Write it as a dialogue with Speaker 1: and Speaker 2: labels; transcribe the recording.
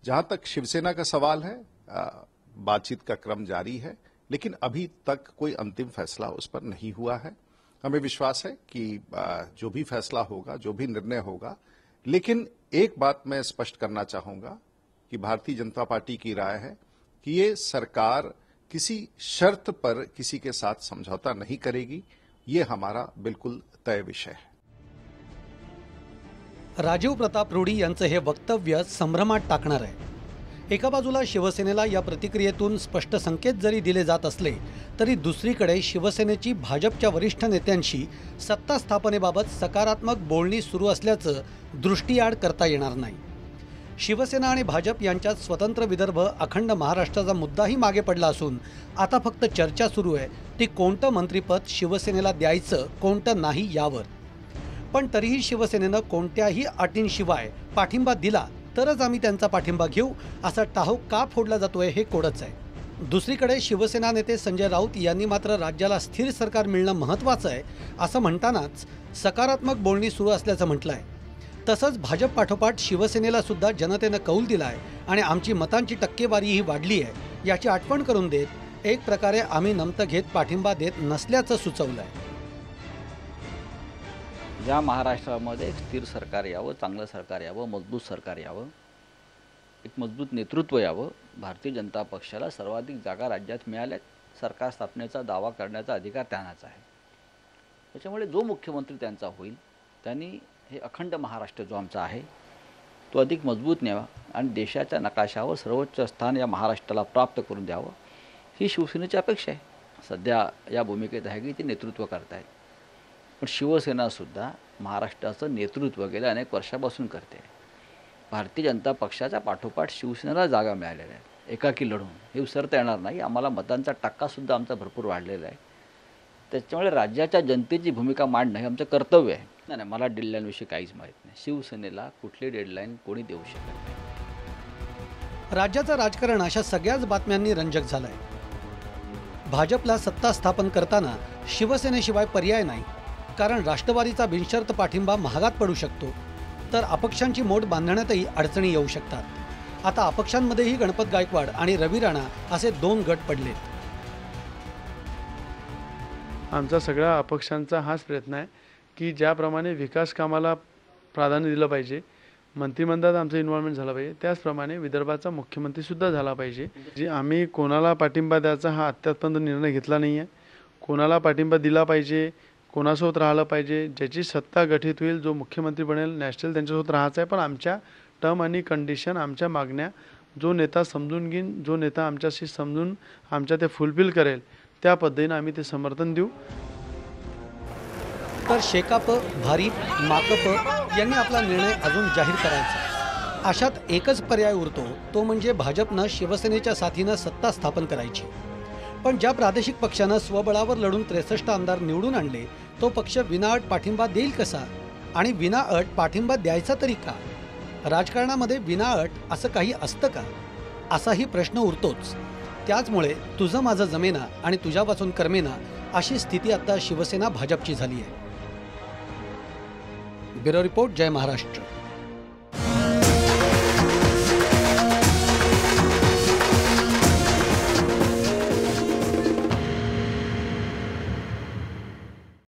Speaker 1: जहां तक शिवसेना का सवाल है, बातचीत का क्रम जारी है, लेकिन अभी तक कोई अंतिम फैसला उस पर नहीं हुआ है। हमें विश्वास है कि जो भी फैसला होगा, जो भी निर्णय होगा, लेकिन एक बात मैं स्पष्ट करना चाहूंगा कि भारतीय जनता पार्टी की राय है कि ये सरकार किसी शर्त पर किसी के साथ समझौता नहीं करेगी। ये हमारा बिल्कुल तय विषय है।
Speaker 2: राजीव प्रताप रूडी यांचं हे वक्तव्य संभ्रमात टाकणार आहे। एका बाजूला शिवसेनेला या प्रतिक्रियेतून स्पष्ट संकेत जरी दिले जात असले तरी दुसरीकडे शिवसेनेची भाजपच्या वरिष्ठ नेत्यांशी सत्ता स्थापनेबाबत सकारात्मक बोलणी सुरू असल्याचं दृष्टीआड करता येणार नाही। शिवसेना आणि भाजप यांच्यात स्वतंत्र विदर्भ अखंड महाराष्ट्राचा मुद्दाही मागे पडला असून आता फक्त चर्चा सुरू आहे ती कोणतं मंत्रिपद शिवसेनेला द्यायचं कोणतं नाही यावर। पण तरीही शिवसेनेनं कोणत्याही अटींशिवाय पाठिंबा दिला तरच आम्ही त्यांचा पाठिंबा घेऊ असा टाहो का फोडला जातोय हे कोडच आहे। दुसरीकडे शिवसेना नेते संजय राऊत यांनी मात्र राज्याला स्थिर सरकार मिळणं महत्त्वाचं आहे असं म्हणतानाच सकारात्मक बोलणी सुरू असल्याचं म्हटलं आहे। तसंच भाजप पाठोपाठ शिवसेनेला सुद्धा जनतेनं कौल दिला आहे आणि आमची मतांची टक्केवारीही वाढली आहे याची आठवण करून देत एक प्रकारे आम्ही नमतं घेत पाठिंबा देत नसल्याचं सुचवलं आहे।
Speaker 3: या महाराष्ट्रामध्ये एक स्थिर सरकार यावं, चांगलं सरकार यावं, मजबूत सरकार यावं, एक मजबूत नेतृत्व यावं, भारतीय जनता पक्षाला सर्वाधिक जागा राज्यात मिळाल्यात, सरकार स्थापनेचा दावा करण्याचा अधिकार त्यांनाच आहे। त्याच्यामुळे जो मुख्यमंत्री त्यांचा होईल त्यांनी हे अखंड महाराष्ट्र जो आमचा आहे तो अधिक मजबूत न्यावा आणि देशाच्या नकाशावर सर्वोच्च स्थान या महाराष्ट्राला प्राप्त करून द्यावं ही शिवसेनेची अपेक्षा आहे। सध्या या भूमिकेत आहे की ते नेतृत्व करतायत, पण शिवसेनासुद्धा महाराष्ट्राचं नेतृत्व गेल्या अनेक वर्षापासून करते। भारतीय जनता पक्षाच्या पाठोपाठ शिवसेनेला जागा मिळालेल्या आहेत, एकाकी लढून हे विसरता येणार नाही। आम्हाला मतांचा टक्कासुद्धा आमचा भरपूर वाढलेला आहे। त्याच्यामुळे राज्याच्या जनतेची भूमिका मांडणं हे आमचं कर्तव्य आहे। नाही, मला डेडलाईनविषयी काहीच माहीत नाही। शिवसेनेला कुठली डेडलाईन कोणी देऊ शकत नाही।
Speaker 2: राज्याचं राजकारण अशा सगळ्याच बातम्यांनी रंजक झालं आहे। भाजपला सत्ता स्थापन करताना शिवसेनेशिवाय पर्याय नाही, कारण राष्ट्रवादीचा बिनशर्त पाठिंबा महागात पडू शकतो, तर अपक्षांची मोड बांधण्यातही अडचणी येऊ शकतात। आता अपक्षांमध्येही गणपत गायकवाड आणि रवी राणा असे दोन गट पडलेत।
Speaker 4: आमचा सगळ्या अपक्षांचा हाच प्रयत्न आहे की ज्याप्रमाणे विकास कामाला प्राधान्य दिलं पाहिजे, मंत्रिमंडळात आमचं इन्व्हॉल्वमेंट झालं पाहिजे, त्याचप्रमाणे विदर्भाचा मुख्यमंत्रीसुद्धा झाला पाहिजे। जे आम्ही कोणाला पाठिंबा द्यायचा हा आत्तापर्यंत निर्णय घेतला नाही आहे। कोणाला पाठिंबा दिला पाहिजे, कोणासोबत राहिलं पाहिजे, ज्याची सत्ता गठीत होईल, जो मुख्यमंत्री बनेल नॅशनल त्यांच्यासोबत राहायचं आहे। पण आमच्या टर्म आणि कंडिशन, आमच्या मागण्या जो नेता समजून घेईन, जो नेता आमच्याशी समजून आमच्या ते फुलफिल करेल त्या पद्धतीने आम्ही ते समर्थन देऊ।
Speaker 2: तर शेकाप, भारिप, माकप यांनी आपला निर्णय अजून जाहीर करायचा। अशात एकच पर्याय उरतो, तो म्हणजे भाजपनं शिवसेनेच्या साथीनं सत्ता स्थापन करायची। पण ज्या प्रादेशिक पक्षानं स्वबळावर लढून 63 आमदार निवडून आणले तो पक्ष विनाअट पाठिंबा देईल कसा आणि विनाअट पाठिंबा द्यायचा तरी का? राजकारणामध्ये विनाअट असं काही असतं का असाही प्रश्न उरतोच। त्याचमुळे तुझं माझं जमेना आणि तुझ्यापासून कर्मेना अशी स्थिती आता शिवसेना भाजपची झाली आहे। ब्युरो रिपोर्ट, जय महाराष्ट्र।